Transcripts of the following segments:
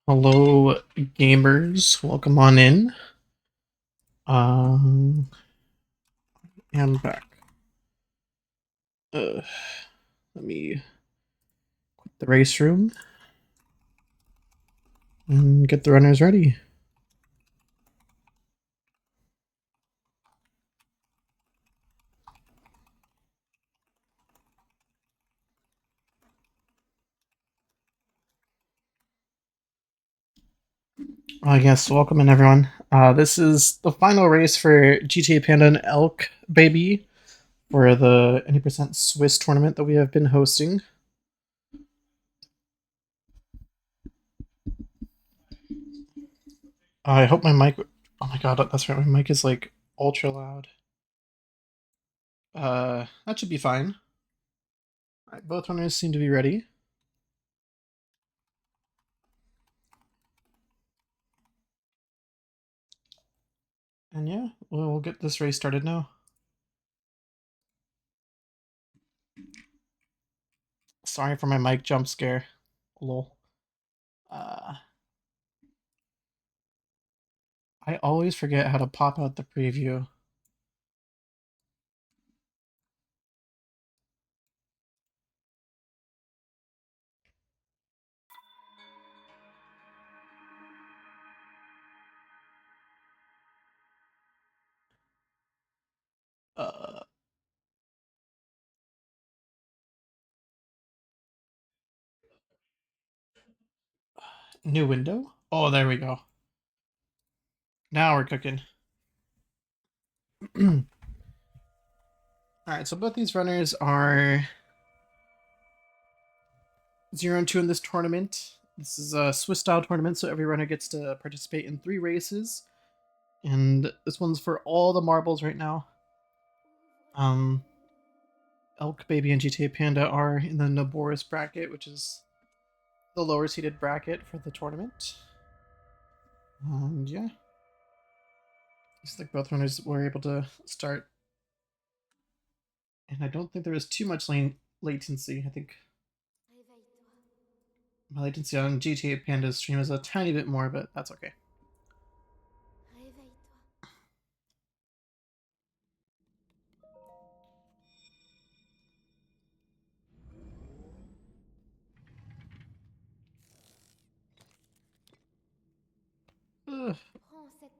Hello, gamers. Welcome on in. I'm back. Uh, Let me quit the race room and get the runners ready. Yes, welcome in everyone. This is the final race for GTA Panda and ElkBabyy for the 80% Swiss tournament that we have been hosting. I hope my mic. Oh my god, that's right. My mic is like ultra loud. That should be fine. All right, both runners seem to be ready. And yeah, we'll get this race started now. Sorry for my mic jump scare. Lol. Uh, I always forget how to pop out the preview. Uh, New window? Oh, there we go. Now we're cooking. Alright, so both these runners are 0 and 2 in this tournament. This is a Swiss style tournament, so every runner gets to participate in 3 races. And this one's for all the marbles right now. ElkBabyy and GTA Panda are in the Naboris bracket, which is the lower seeded bracket for the tournament. And yeah. Looks like both runners were able to start. And I don't think there was too much latency. I think my latency on GTA Panda's stream is a tiny bit more, but that's okay. Ugh.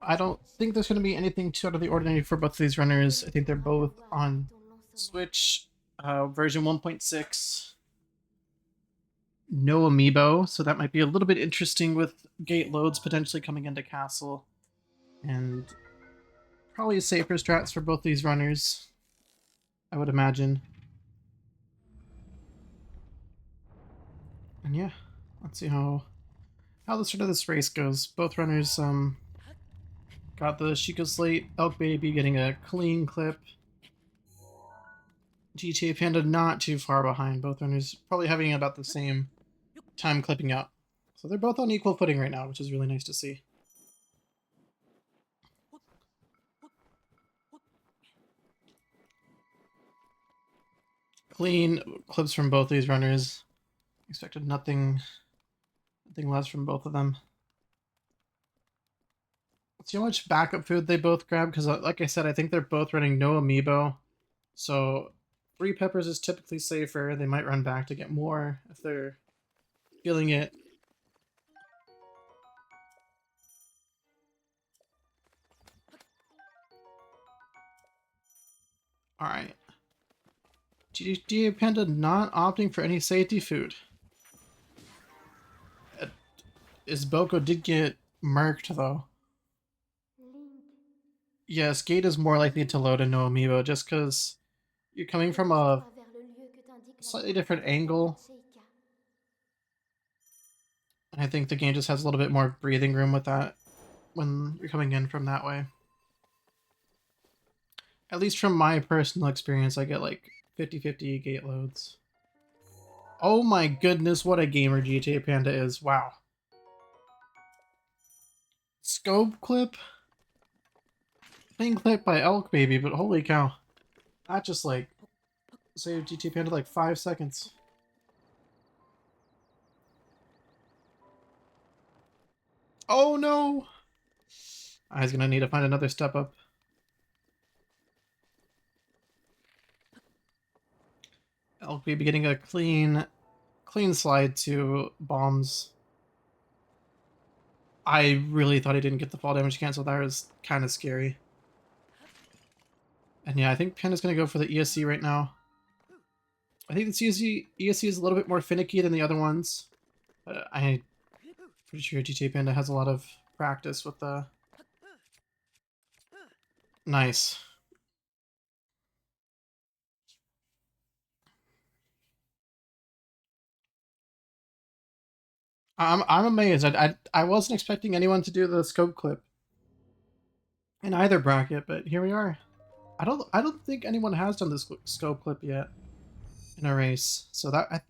I don't think there's going to be anything too out of the ordinary for both of these runners. I think they're both on Switch version 1.6. No amiibo, so that might be a little bit interesting with gate loads potentially coming into Castle. And probably safer strats for both these runners, I would imagine. And yeah, let's see how the start of this race goes. Both runners got the Sheikah Slate, ElkBabyy getting a clean clip. GTA Panda not too far behind. Both runners probably having about the same time clipping out. So they're both on equal footing right now, which is really nice to see. Clean clips from both these runners. Expected nothing less from both of them. Let's see how much backup food they both grab, because like I said, I think they're both running no amiibo. So 3 peppers is typically safer. They might run back to get more if they're feeling it. Alright. GTA Panda not opting for any safety food. Isboko did get murked though. Yes, gate is more likely to load a no amiibo just because you're coming from a slightly different angle. And I think the game just has a little bit more breathing room with that when you're coming in from that way. At least from my personal experience, I get like 50-50 gate loads. Oh my goodness, what a gamer GTA Panda is. Wow. Scope clip? Clean clip by ElkBabyy, but holy cow. That just like saved GTA Panda like 5 seconds. Oh no! I was gonna need to find another step up. ElkBabyy getting a clean slide to bombs. I really thought he didn't get the fall damage cancel. That was kind of scary. And yeah, I think Panda's gonna go for the ESC right now. I think the ESC is a little bit more finicky than the other ones. I'm pretty sure gtapanda has a lot of practice with the... Nice. I'm amazed. I wasn't expecting anyone to do the scope clip in either bracket, but here we are. I don't think anyone has done this scope clip yet in a race, so that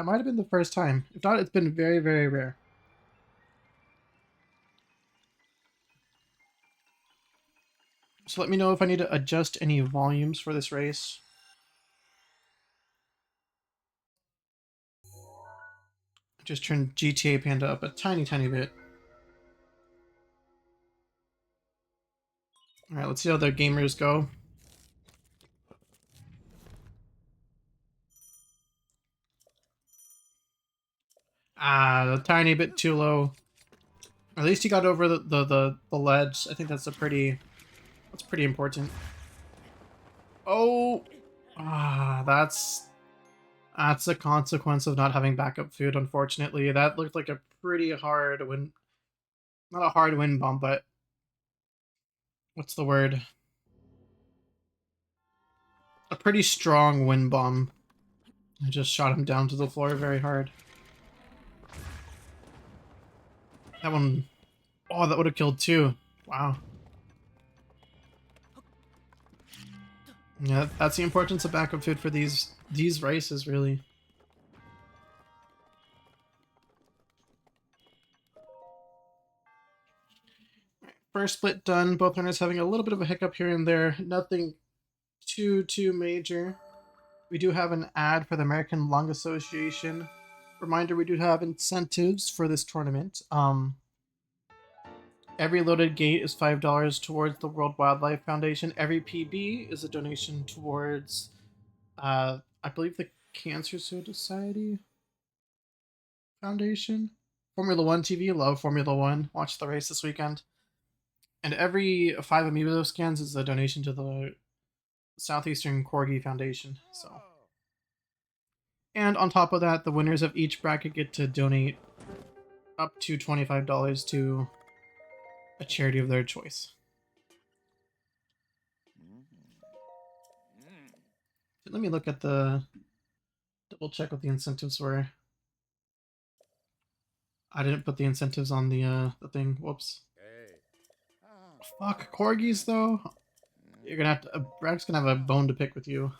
might have been the first time. If not, it's been very, very rare. So let me know if I need to adjust any volumes for this race. Just turn gtapanda up a tiny bit. Alright, let's see how the gamers go. Ah, a tiny bit too low. At least he got over the ledge. I think that's pretty important. Oh, that's a consequence of not having backup food. Unfortunately, that looked like a pretty hard win. Not a hard win bomb, but what's the word? A pretty strong wind bomb. I just shot him down to the floor very hard. That one... Oh, that would have killed too. Wow. Yeah, that's the importance of backup food for these races, really. First split done. Both runners having a little bit of a hiccup here and there. Nothing too major. We do have an ad for the American Lung Association. Reminder, we do have incentives for this tournament. Every loaded gate is $5 towards the World Wildlife Foundation. Every PB is a donation towards, I believe, the Cancer Society Foundation. Formula 1 TV, love Formula 1. Watch the race this weekend. And every 5 amiibo scans is a donation to the Southeastern Corgi Foundation. So, and on top of that, the winners of each bracket get to donate up to $25 to a charity of their choice. Let me look at the... double check what the incentives were. I didn't put the incentives on the thing. Whoops. Fuck, corgis though? You're gonna have to... Brad's gonna have a bone to pick with you.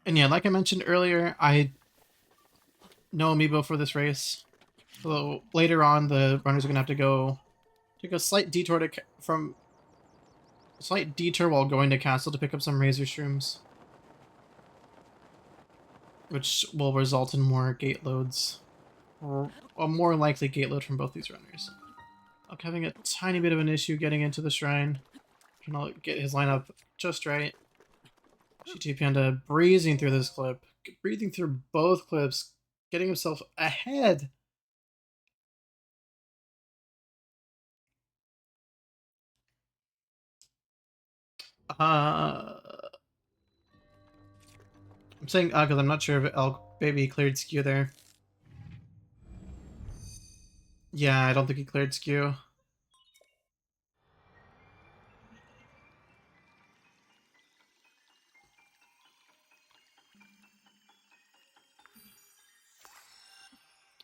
And yeah, like I mentioned earlier, I... no amiibo for this race. So later on, the runners are gonna have to go... take a slight detour to... slight detour while going to castle to pick up some razor shrooms. Which will result in more gate loads. Or a more likely gate load from both these runners. Elk having a tiny bit of an issue getting into the shrine. Trying to get his lineup just right. gtapanda breezing through this clip. Breathing through both clips. Getting himself ahead. I'm saying because I'm not sure if ElkBabyy cleared skew there. Yeah, I don't think he cleared skew.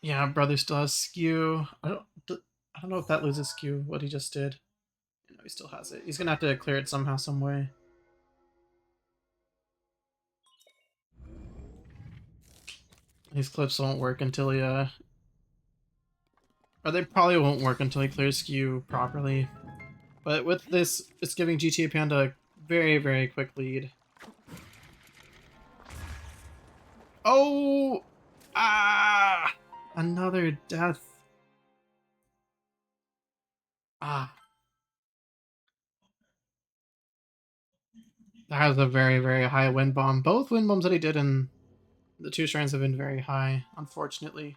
Yeah, brother still has skew. I don't know if that loses skew, what he just did. No, he still has it. He's gonna have to clear it somehow, some way. These clips won't work until he, or they probably won't work until he clears skew properly. But with this, it's giving gtapanda a very, very quick lead. Oh! Ah! Another death. Ah. That was a very, very high wind bomb. Both wind bombs that he did in the two shrines have been very high, unfortunately.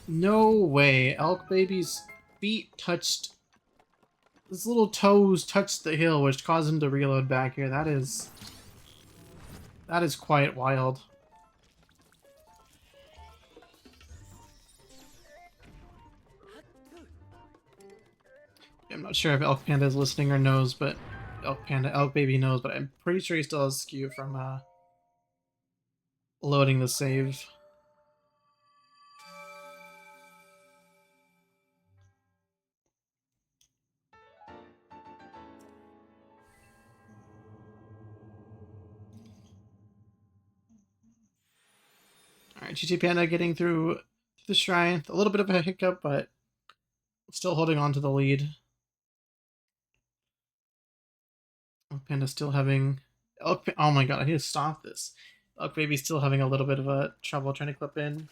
No way. ElkBaby's feet touched... His little toes touched the hill, which caused him to reload back here. That is quite wild. I'm not sure if Elk Panda is listening or knows, but ElkBabyy knows, but I'm pretty sure he still has skew from loading the save. Alright, gtapanda getting through the shrine. A little bit of a hiccup, but still holding on to the lead. Panda still having... Oh my god, I need to stop this. ElkBabyy still having a little bit of a trouble trying to clip in.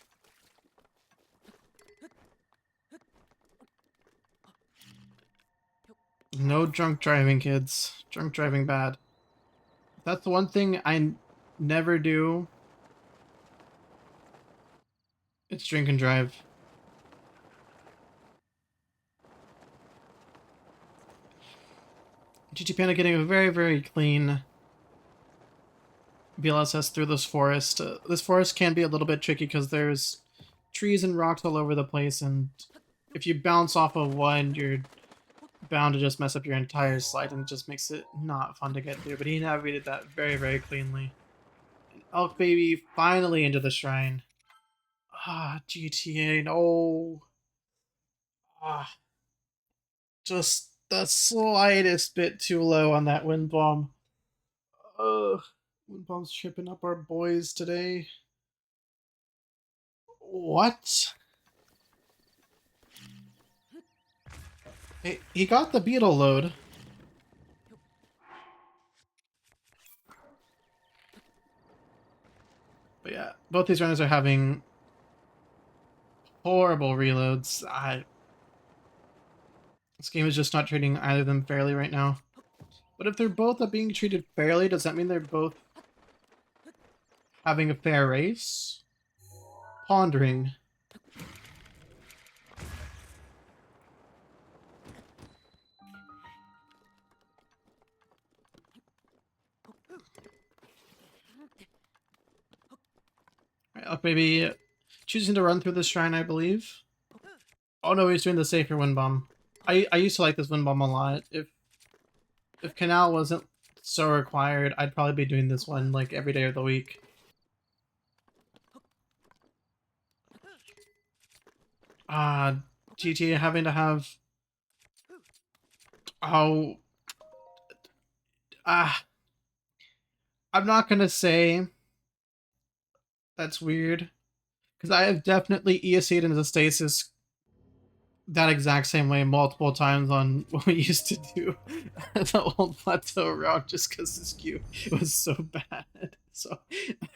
No drunk driving, kids. Drunk driving bad. That's the one thing I never do. It's drink and drive. gtapanda getting a very, very clean BLSS through this forest. This forest can be a little bit tricky because there's trees and rocks all over the place, and if you bounce off of one, you're bound to just mess up your entire slide, and it just makes it not fun to get through. But he navigated that very, very cleanly. ElkBabyy finally into the shrine. Ah, GTA, no. Ah, just the slightest bit too low on that wind bomb. Ugh, wind bomb's tripping up our boys today. What? Hey, he got the beetle load. But yeah, both these runners are having horrible reloads. This game is just not treating either of them fairly right now. But if they're both being treated fairly, does that mean they're both having a fair race? Pondering. ElkBabyy choosing to run through this shrine, I believe. Oh no, he's doing the safer wind bomb. I used to like this wind bomb a lot. If Canal wasn't so required, I'd probably be doing this one like every day of the week. GTA having to have... Oh... I'm not gonna say that's weird, because I have definitely ESC'd into stasis that exact same way multiple times on what we used to do the old plateau route, just because the skew was so bad. So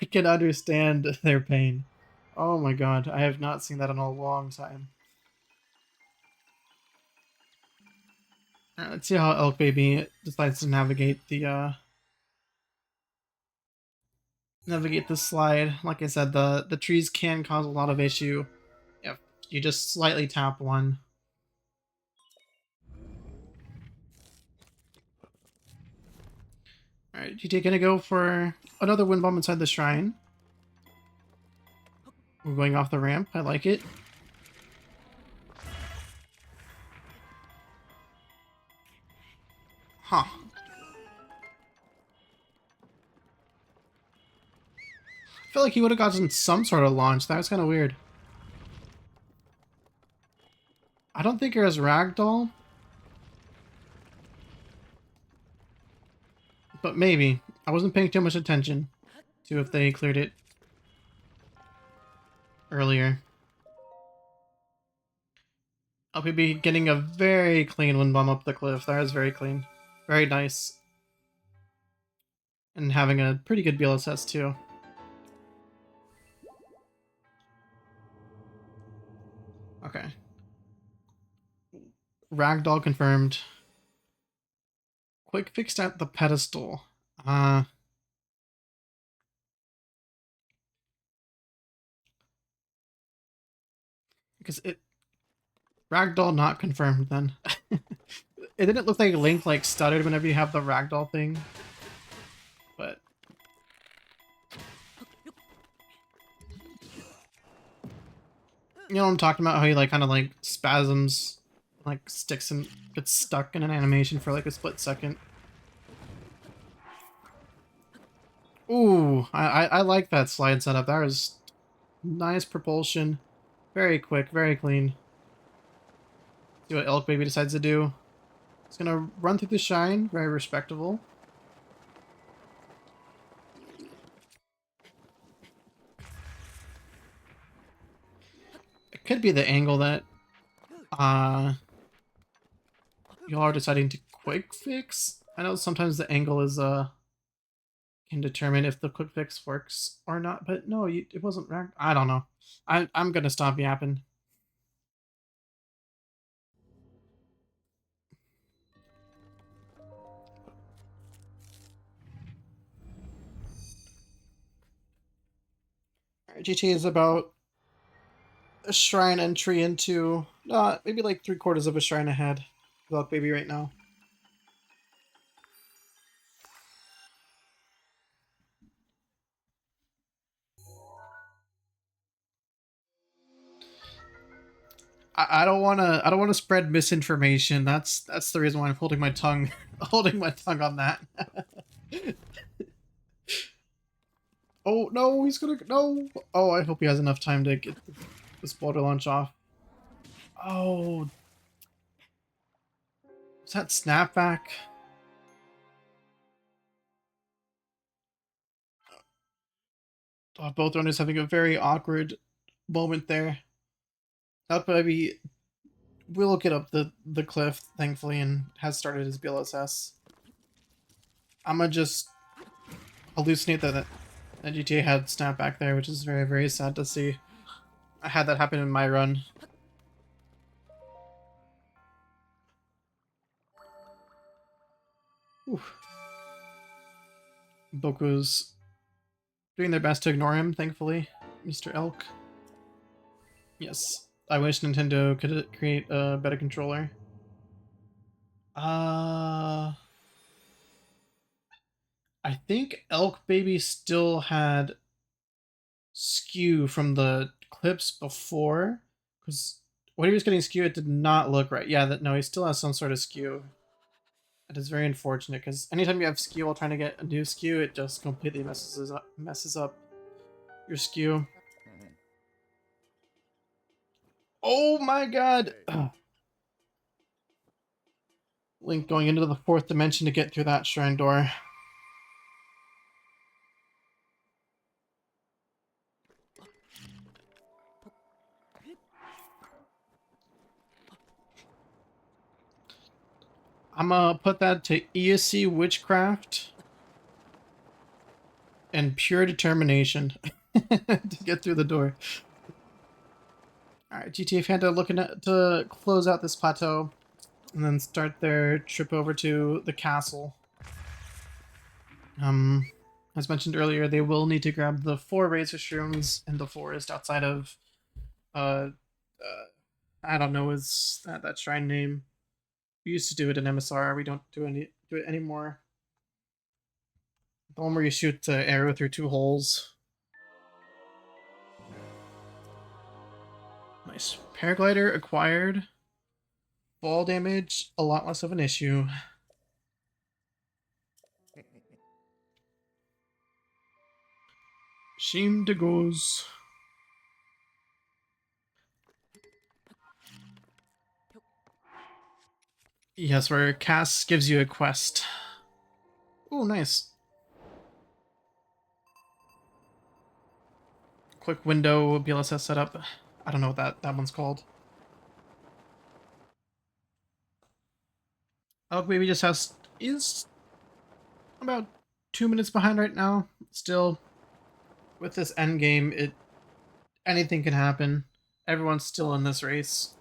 I can understand their pain. Oh my god, I have not seen that in a long time. Alright, let's see how ElkBabyy decides to navigate the slide. Like I said, the trees can cause a lot of issue if you just slightly tap one. Alright, GT gonna go for another wind bomb inside the shrine. We're going off the ramp. I like it. Huh. I feel like he would have gotten some sort of launch. That was kind of weird. I don't think it was ragdoll. But maybe. I wasn't paying too much attention to if they cleared it earlier. ElkBabyy getting a very clean wind bomb up the cliff. That was very clean. Very nice. And having a pretty good BLSS too. Ragdoll confirmed. Quick fixed at the pedestal. Because it Ragdoll not confirmed then. It didn't look like Link like stuttered whenever you have the Ragdoll thing. But you know what I'm talking about? How he like kind of like spasms, like sticks and gets stuck in an animation for like a split second. Ooh, I like that slide setup. That was nice propulsion. Very quick, very clean. See what ElkBabyy decides to do. It's gonna run through the shine, very respectable. It could be the angle that y'all are deciding to quick fix. I know sometimes the angle is can determine if the quick fix works or not, but no, it wasn't. I don't know. I'm gonna stop yapping. GTA is about a shrine entry into maybe like 3/4 of a shrine ahead of ElkBabyy right now. I don't wanna spread misinformation. That's the reason why I'm holding my tongue holding my tongue on that. Oh no, he's gonna no. Oh, I hope he has enough time to get this boulder launch off. Oh, is that snapback? Oh, both runners having a very awkward moment there. ElkBabyy will get up the cliff, thankfully, and has started his BLSS. I'm gonna just hallucinate that GTA had snapback there, which is very, very sad to see. I had that happen in my run. Oof. Boku's doing their best to ignore him, thankfully. Mr. Elk. Yes. I wish Nintendo could create a better controller. I think ElkBabyy still had skew from the clips before, because when he was getting skew, it did not look right. Yeah, no, he still has some sort of skew. It is very unfortunate because anytime you have skew while trying to get a new skew, it just completely messes up your skew. Oh my god! Link going into the 4th dimension to get through that shrine door. I'm gonna put that to ESC Witchcraft and pure determination to get through the door. Alright, GTA Panda looking to close out this plateau and then start their trip over to the castle. As mentioned earlier, they will need to grab the 4 razor shrooms in the forest outside of I don't know is that shrine name. We used to do it in MSR. We don't do it anymore. The one where you shoot the arrow through 2 holes. Nice. Paraglider acquired. Fall damage, a lot less of an issue. Shame to goes. Yes, where Cass gives you a quest. Oh, nice. Quick window BLSS setup. I don't know what that one's called. ElkBabyy just is about 2 minutes behind right now. Still, with this end game, anything can happen. Everyone's still in this race.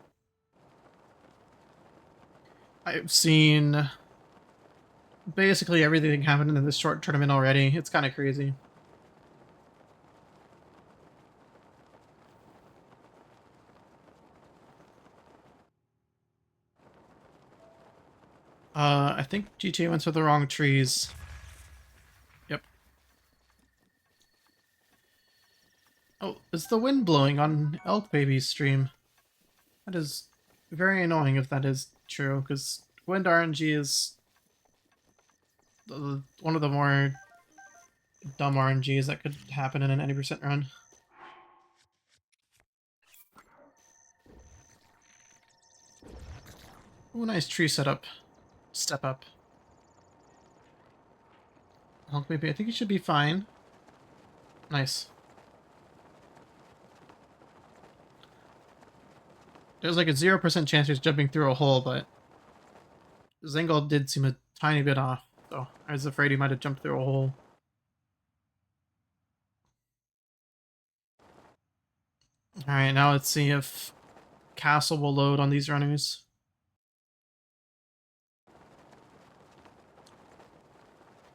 I've seen basically everything happen in this short tournament already. It's kind of crazy. I think GTA went to the wrong trees. Yep. Oh, is the wind blowing on ElkBaby's stream? That is very annoying if that is true, because wind RNG is one of the more dumb RNGs that could happen in an 80% run. Ooh, nice tree setup. Step up. ElkBabyy, I think you should be fine. Nice. There's like a 0% chance he's jumping through a hole, but his angle did seem a tiny bit off, so I was afraid he might have jumped through a hole. Alright, now let's see if Castle will load on these runners.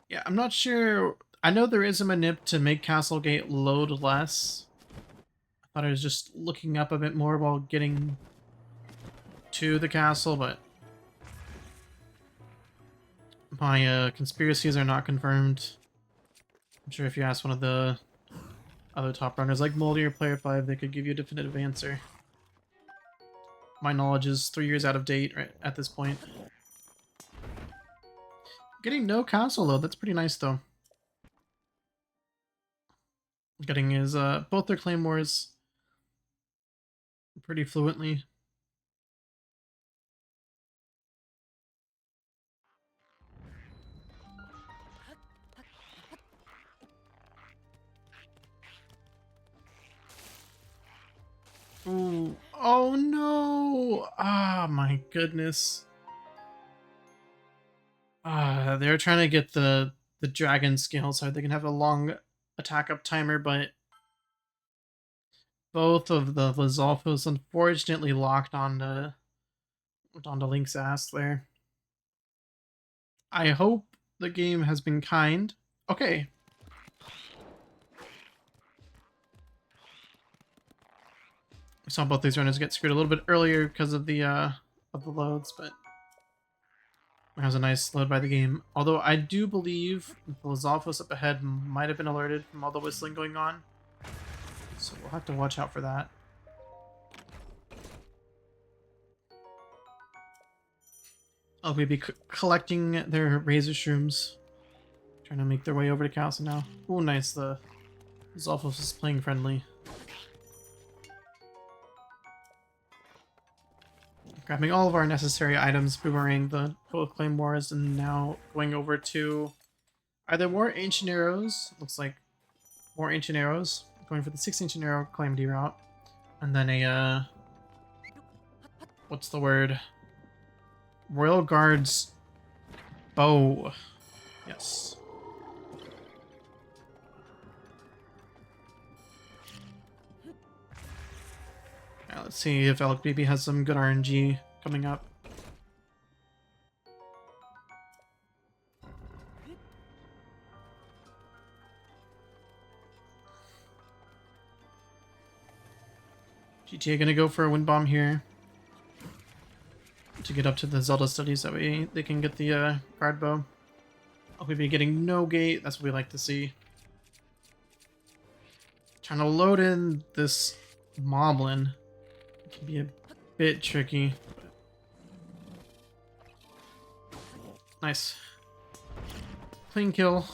Yeah, I'm not sure. I know there is a manip to make Castlegate load less. I thought I was just looking up a bit more while getting to the castle, but my conspiracies are not confirmed. I'm sure if you ask one of the other top runners like Moldy or Player 5, they could give you a definitive answer. My knowledge is 3 years out of date right at this point. Getting no castle load, that's pretty nice though. Getting his both their claymores pretty fluently. Ooh. Oh no! Ah, my goodness. They're trying to get the dragon scale so they can have a long attack up timer, but both of the Lizalfos unfortunately locked onto Link's ass there. I hope the game has been kind. Okay. We saw both these runners get screwed a little bit earlier because of the loads, but that was a nice load by the game. Although I do believe the Lizalfos up ahead might have been alerted from all the whistling going on. So we'll have to watch out for that. I'll be collecting their razor shrooms. Trying to make their way over to Castle now. Oh, nice. The Lizalfos is playing friendly. Grabbing all of our necessary items, boomerang the both claymores, and now going over to... Are there more ancient arrows? Looks like more ancient arrows. Going for the 6 ancient arrow calamity route. And then a, what's the word? Royal Guard's bow. Yes. Now let's see if ElkBabyy has some good RNG coming up. GTA gonna go for a wind bomb here to get up to the Zelda studies. That way they can get the guard bow. ElkBabyy getting no gate. That's what we like to see. Trying to load in this moblin can be a bit tricky. Nice. Clean kill.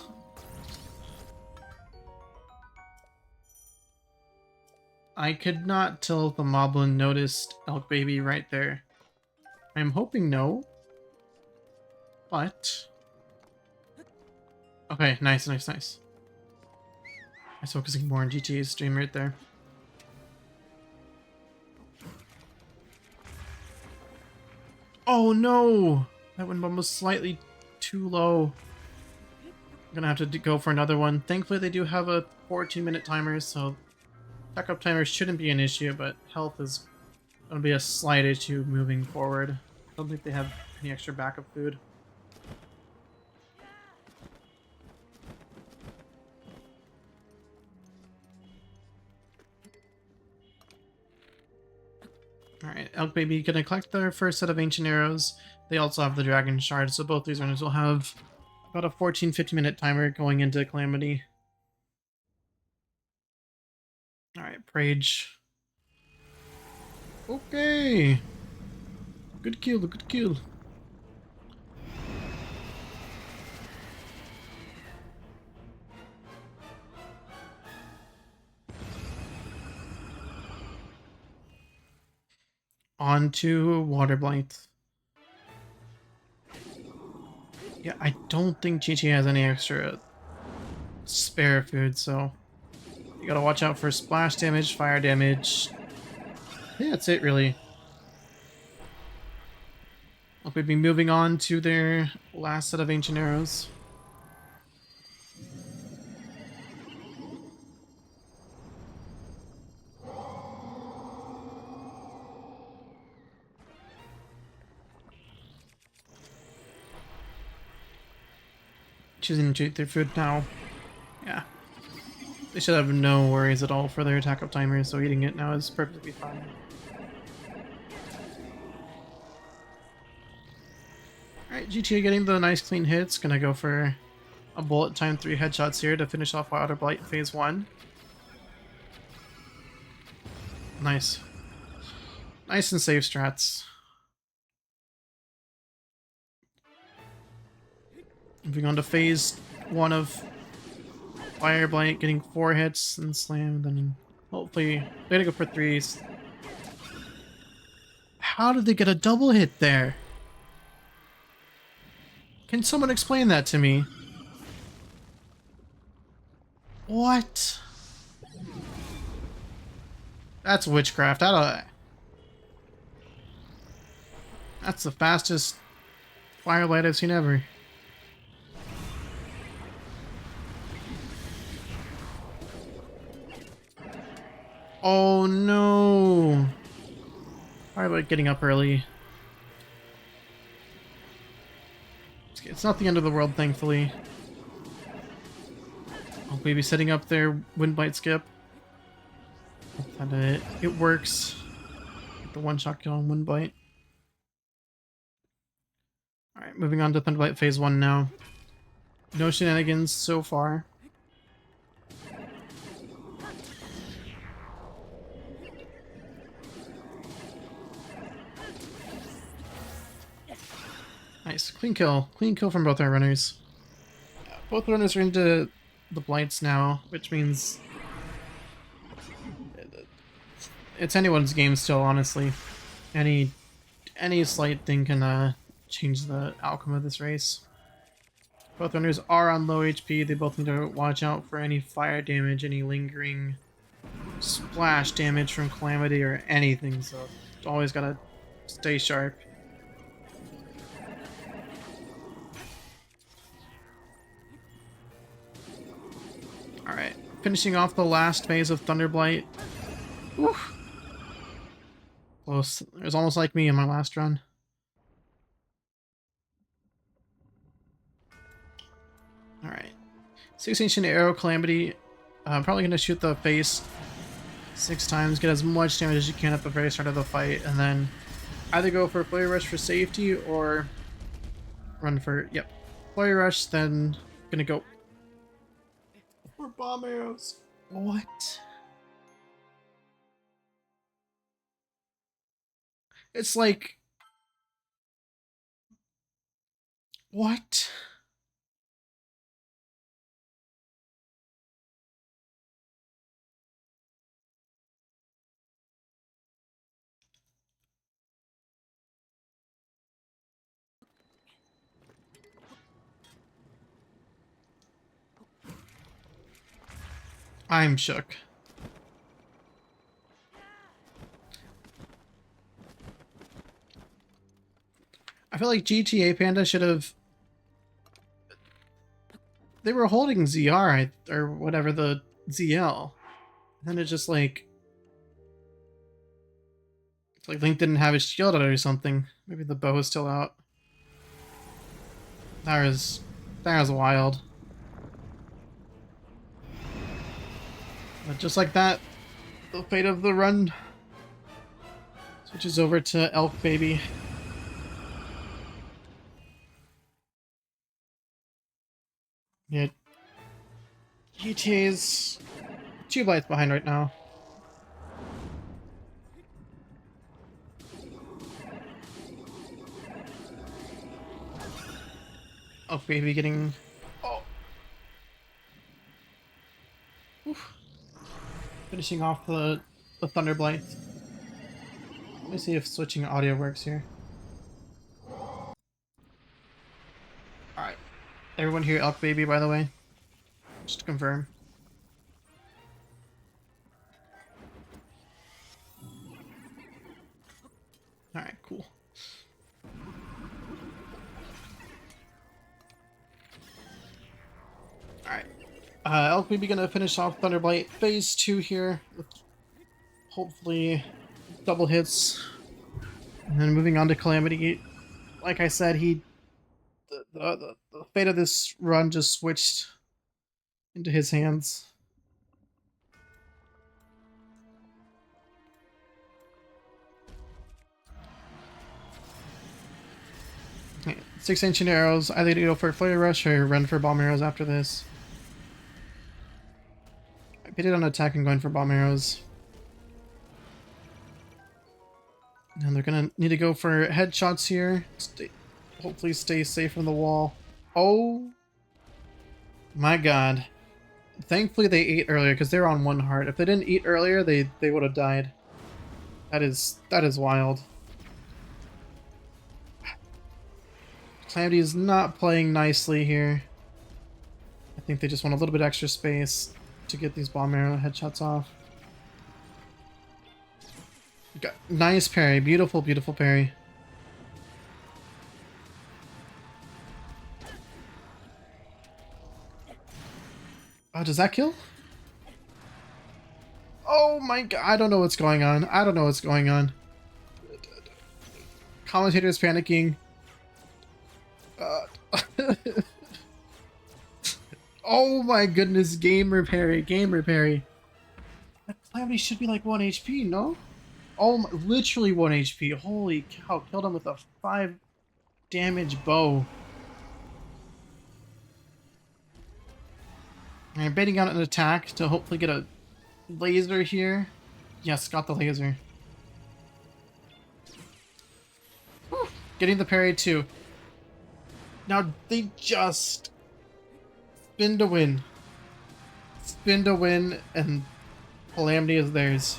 I could not tell if the moblin noticed ElkBabyy right there. I'm hoping no. But... Okay, nice, nice, nice. I was focusing more on GTA's stream right there. Oh no! That wind bomb was slightly too low. I'm gonna have to go for another one. Thankfully they do have a 14-minute timer, so backup timer shouldn't be an issue, but health is gonna be a slight issue moving forward. I don't think they have Any extra backup food? Alright, ElkBabyy gonna collect their first set of ancient arrows. They also have the dragon shard, so both these runners will have about a 14-15 minute timer going into Calamity. Alright, Prage. Okay! Good kill, good kill. On to Water Blight. Yeah, I don't think GTA has any extra spare food, so you gotta watch out for splash damage, fire damage. Yeah, that's it, really. We'll be moving on to their last set of ancient arrows. Choosing to eat their food now. Yeah. They should have no worries at all for their attack up timer, so eating it now is perfectly fine. Alright, GTA getting the nice clean hits. Gonna go for a bullet time 3 headshots here to finish off Water Blight phase 1. Nice. Nice and safe strats. Moving on to phase 1 of Fire Blight, getting 4 hits and slam, then hopefully they're gonna go for 3s. How did they get a double hit there? Can someone explain that to me? What? That's witchcraft. That's the fastest Firelight I've seen ever. Oh no! Firelight getting up early. It's not the end of the world, thankfully. ElkBabyy setting up their Windblight skip. And it works. Get the one-shot kill on Windblight. Alright, moving on to Thunderblight phase 1 now. No shenanigans so far. Nice. Clean kill. Clean kill from both our runners. Both runners are into the blights now, which means it's anyone's game still, honestly. Any slight thing can change the outcome of this race. Both runners are on low HP. They both need to watch out for any fire damage, any lingering splash damage from Calamity or anything, so always gotta stay sharp. Alright, finishing off the last phase of Thunderblight. Oof. Close. It was almost like me in my last run. Alright. 6-inch arrow Calamity. I'm probably going to shoot the face 6 times, get as much damage as you can at the very start of the fight, and then either go for Flurry Rush for safety or run for, yep, Flurry Rush, then gonna go for bomb arrows. What? It's like, what? I'm shook. I feel like GTA Panda should have... They were holding ZR, or whatever, the ZL. And then it just like... It's like Link didn't have his shield out or something. Maybe the bow is still out. That was wild. But just like that, the fate of the run switches over to ElkBabyy. Yeah, GTA's 2 lights behind right now. ElkBabyy getting... Oh! Oof. Finishing off the Thunderblight. Let me see if switching audio works here. Alright. Everyone hear ElkBabyy, by the way? Just to confirm. Alright, cool. Alright. ElkBabyy gonna finish off Thunderblight Phase 2 here. With hopefully double hits. And then moving on to Calamity. Like I said, the fate of this run just switched into his hands. Okay, 6 ancient arrows. Either to go for a flare rush or run for bomb arrows after this. I pitted on attack and going for bomb arrows. And they're gonna need to go for headshots here. Hopefully stay safe from the wall. Oh my god. Thankfully they ate earlier because they're on 1 heart. If they didn't eat earlier, they would have died. That is wild. Calamity is not playing nicely here. I think they just want a little bit extra space to get these bomb arrow headshots off. Got nice parry, beautiful, beautiful parry. Oh, does that kill? Oh my god, I don't know what's going on. I don't know what's going on. Commentator's panicking. Oh my goodness, gamer parry, gamer parry. That Calamity should be like 1 HP, no? Oh, literally 1 HP. Holy cow, killed him with a 5 damage bow. I'm baiting out an attack to hopefully get a laser here. Yes, got the laser. Whew, getting the parry too. Now they just spin to win. Spin to win, and Calamity is theirs.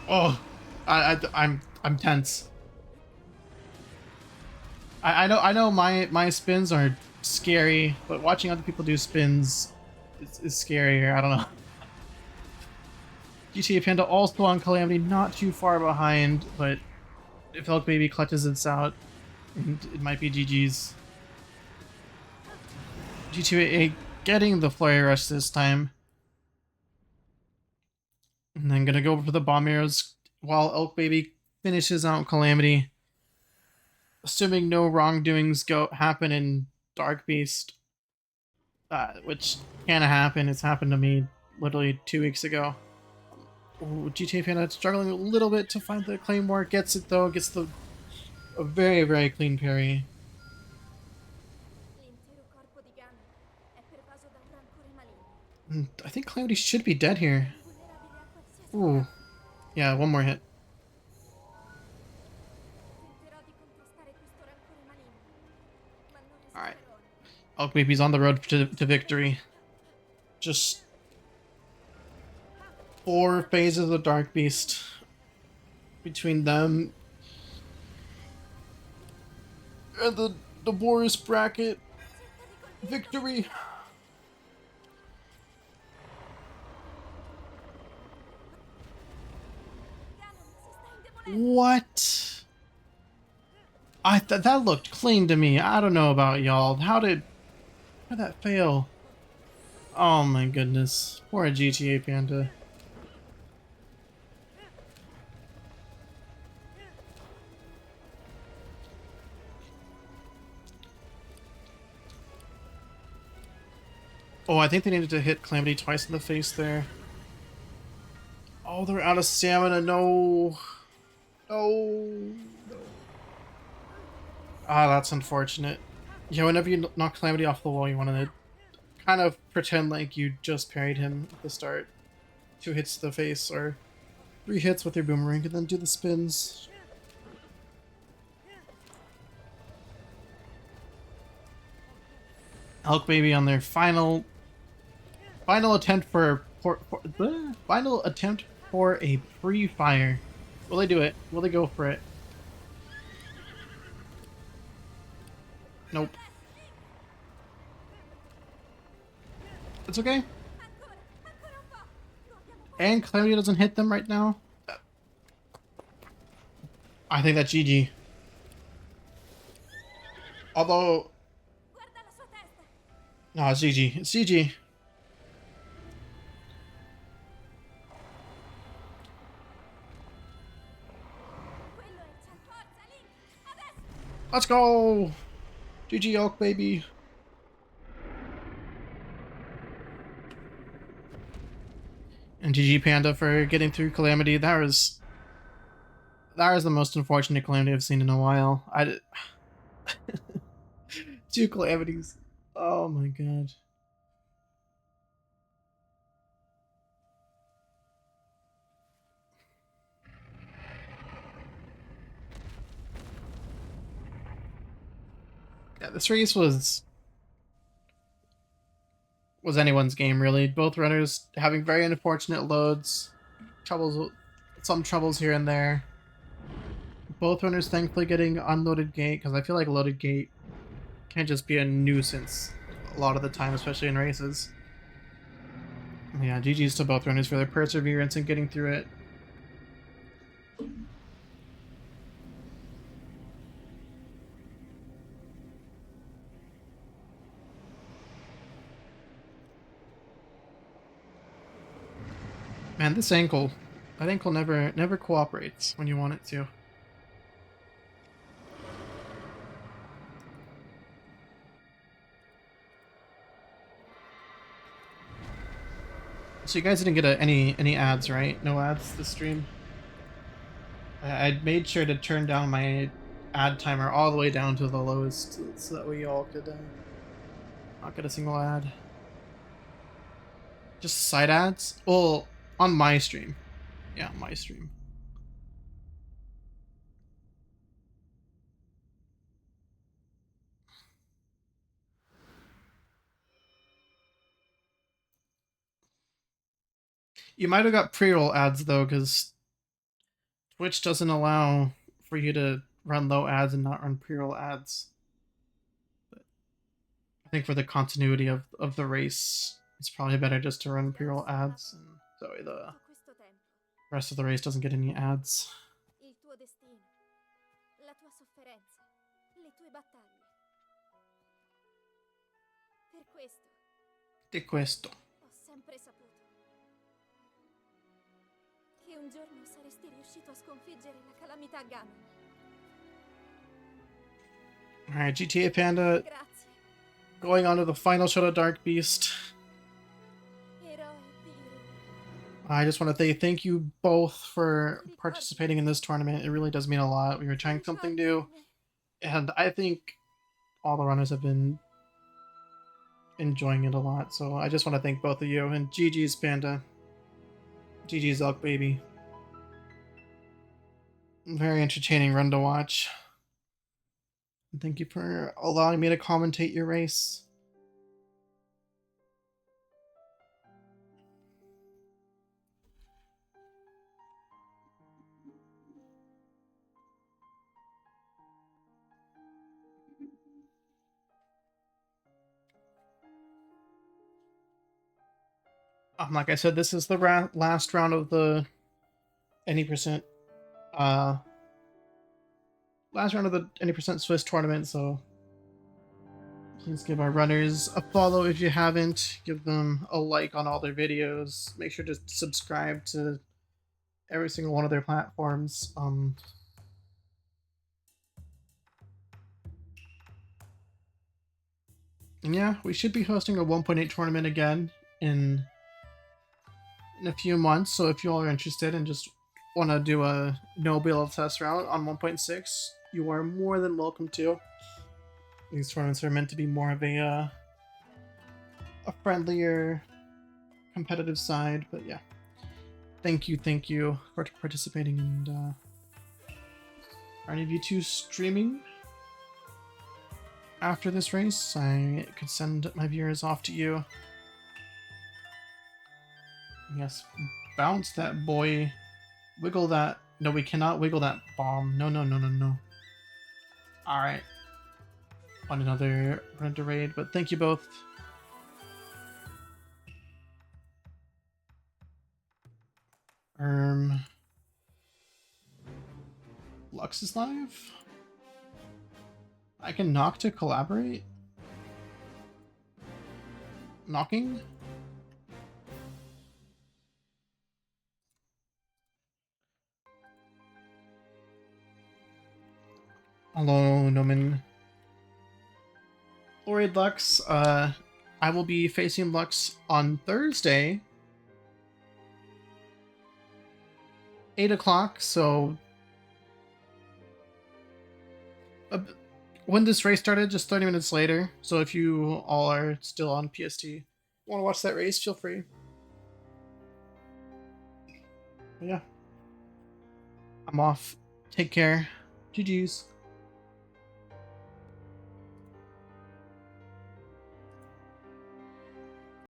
Oh, I'm tense. I know my spins are scary, but watching other people do spins is scarier. I don't know. GTA Panda also on Calamity, not too far behind, but if ElkBabyy clutches this out, it might be GG's. GTA getting the flurry rush this time. And then gonna go for the bomb arrows while ElkBabyy finishes out Calamity. Assuming no wrongdoings happen in Dark Beast, which can't happen. It's happened to me literally 2 weeks ago. Ooh, GTA Panda struggling a little bit to find the Claymore. Gets it though. Gets a very, very clean parry. I think Calamity should be dead here. Ooh. Yeah, 1 more hit. Alright. ElkBaby's on the road to victory. Just 4 phases of Dark Beast between them and the Naboris bracket victory. What? That looked clean to me. I don't know about y'all. How did that fail? Oh my goodness. Poor GTA Panda. Oh, I think they needed to hit Calamity twice in the face there. Oh, they're out of stamina. No. No. No. Ah, that's unfortunate. Yeah, whenever you knock Calamity off the wall, you want to kind of pretend like you just parried him at the start. 2 hits to the face or 3 hits with your boomerang and then do the spins. ElkBabyy on their final attempt final attempt for a pre-fire. Will they do it? Will they go for it? Nope. It's okay. And Calamity doesn't hit them right now. I think that's GG. Although... No, it's GG. It's GG. Let's go! GG ElkBabyy. And GG Panda for getting through Calamity. That was the most unfortunate Calamity I've seen in a while. Two Calamities. Oh my god. Yeah, this race was anyone's game, really. Both runners having very unfortunate loads, some troubles here and there. Both runners thankfully getting unloaded gate, because I feel like loaded gate can just be a nuisance a lot of the time, especially in races. Yeah, GG's to both runners for their perseverance and getting through it. Man, this ankle, that ankle never cooperates when you want it to. So you guys didn't get any ads, right? No ads this stream? I made sure to turn down my ad timer all the way down to the lowest so that we all could not get a single ad. Just side ads? Well, on my stream. Yeah, my stream. You might have got pre-roll ads though, because Twitch doesn't allow for you to run low ads and not run pre-roll ads. But I think for the continuity of the race, it's probably better just to run pre-roll ads, and so the rest of the race doesn't get any ads. Di questo. Un giorno saresti riuscito a sconfiggere la calamità Ganon. Alright, GTA Panda going on to the final shot of Dark Beast. I just want to say thank you both for participating in this tournament. It really does mean a lot. We were trying something new, and I think all the runners have been enjoying it a lot. So I just want to thank both of you, and GG's Panda. GG's ElkBabyy. Very entertaining run to watch. And thank you for allowing me to commentate your race. Like I said, this is the last round of the any percent last round of the any percent Swiss tournament, so please give our runners a follow if you haven't. Give them a like on all their videos. Make sure to subscribe to every single one of their platforms. And yeah, we should be hosting a 1.8 tournament again in a few months. So if you all are interested and just want to do a no build test round on 1.6, you are more than welcome to. These tournaments are meant to be more of a friendlier, competitive side. But yeah, thank you for participating. And are any of you two streaming after this race? I could send my viewers off to you. Yes, bounce that boy. Wiggle that. No, we cannot wiggle that bomb. No. Alright. On another run to raid, but thank you both. Lux is live? I can knock to collaborate? Knocking? Hello, Noman. Alright, Lux. I will be facing Lux on Thursday, 8 o'clock, so when this race started, just 30 minutes later. So if you all are still on PST, want to watch that race, feel free. But yeah. I'm off. Take care. GG's.